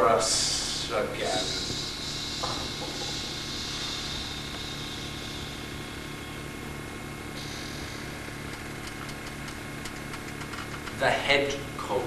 us again. The head cold.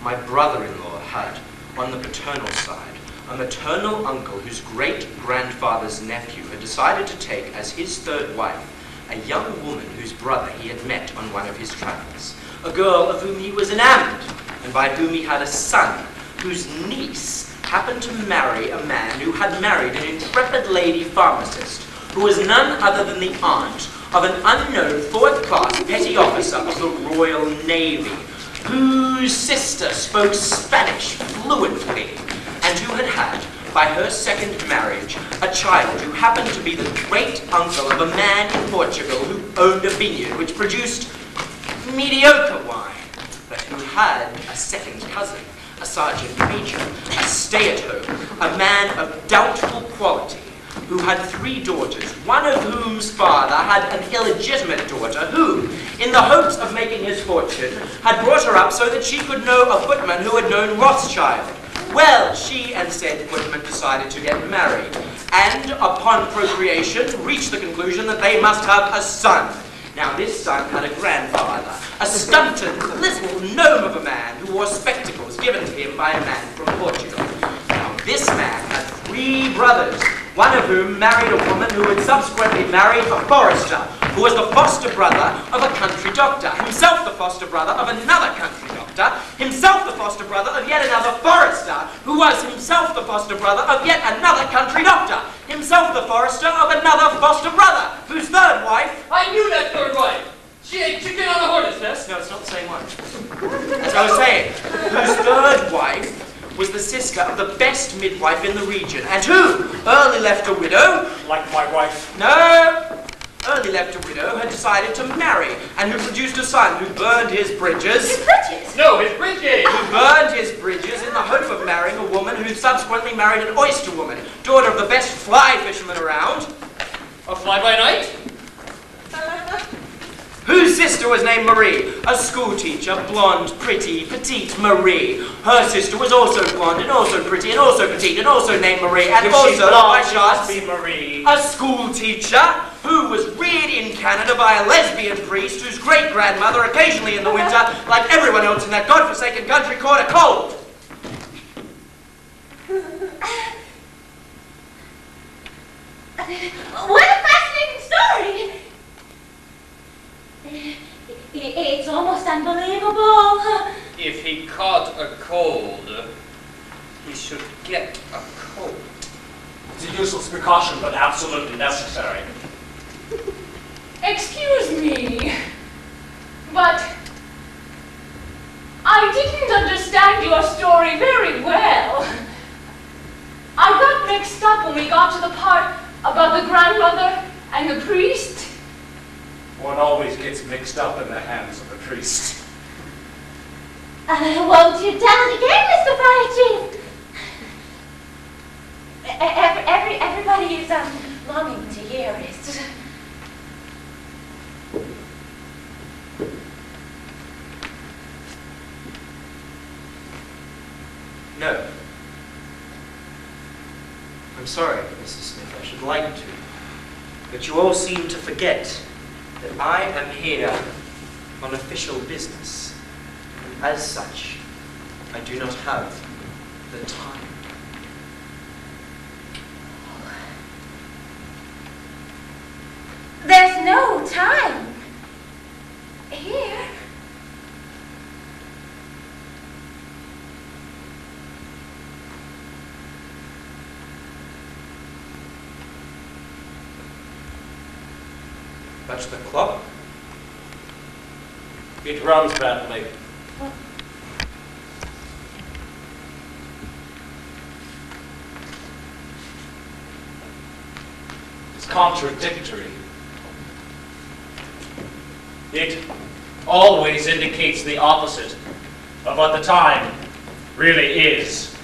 My brother-in-law had, on the paternal side, a maternal uncle whose great-grandfather's nephew had decided to take as his third wife a young woman whose brother he had met on one of his travels, a girl of whom he was enamored, and by whom he had a son, whose niece happened to marry a man who had married an intrepid lady pharmacist, who was none other than the aunt of an unknown fourth-class petty officer of the Royal Navy, whose sister spoke Spanish fluently, and who had had, by her second marriage, a child who happened to be the great-uncle of a man in Portugal who owned a vineyard which produced mediocre wine, but who had a second cousin, a sergeant major, a stay-at-home, a man of doubtful quality, who had 3 daughters, one of whom's father had an illegitimate daughter who, in the hopes of making his fortune, had brought her up so that she could know a footman who had known Rothschild. Well, she and said footman decided to get married, and upon procreation reached the conclusion that they must have a son. Now this son had a grandfather, a stunted little gnome of a man who wore spectacles given to him by a man from Portugal. Now this man had 3 brothers, one of whom married a woman who had subsequently married a forester, who was the foster brother of a country doctor, himself the foster brother of another country doctor, himself the foster brother of yet another forester, who was himself the foster brother of yet another country doctor, himself the forester of another foster brother, whose third wife... I knew that third wife! She ate chicken on a hornet's nest. No, it's not the same one. As I was saying, whose third wife was the sister of the best midwife in the region, and who, early left a widow... Like my wife? No! Early left a widow, had decided to marry, and who produced a son who burned his bridges... His bridges? No, his bridges! Who burned his bridges in the hope of marrying a woman who subsequently married an oyster woman, daughter of the best fly fisherman around. A fly-by-night? Whose sister was named Marie, a school teacher, blonde, pretty, petite Marie. Her sister was also blonde, and also pretty, and also petite, and also named Marie, and If also, she's blonde, she by must be Marie. a school teacher who was reared in Canada by a lesbian priest whose great-grandmother, occasionally in the winter, like everyone else in that godforsaken country, caught a cold. What a fascinating story! It's almost unbelievable. If he caught a cold, he should get a cold. It's a useless precaution, but absolutely necessary. Excuse me, but I didn't understand your story very well. I got mixed up when we got to the part about the grandmother and the priest. One always gets mixed up in the hands of a priest. Won't you tell it again, Mr. Fire Chief? Everybody is longing to hear it. No. I'm sorry, Mrs. Smith, I should like to. But you all seem to forget that I am here on official business. And as such, I do not have the time. There's no time here. Touch the clock. It runs badly. It's contradictory. It always indicates the opposite of what the time really is.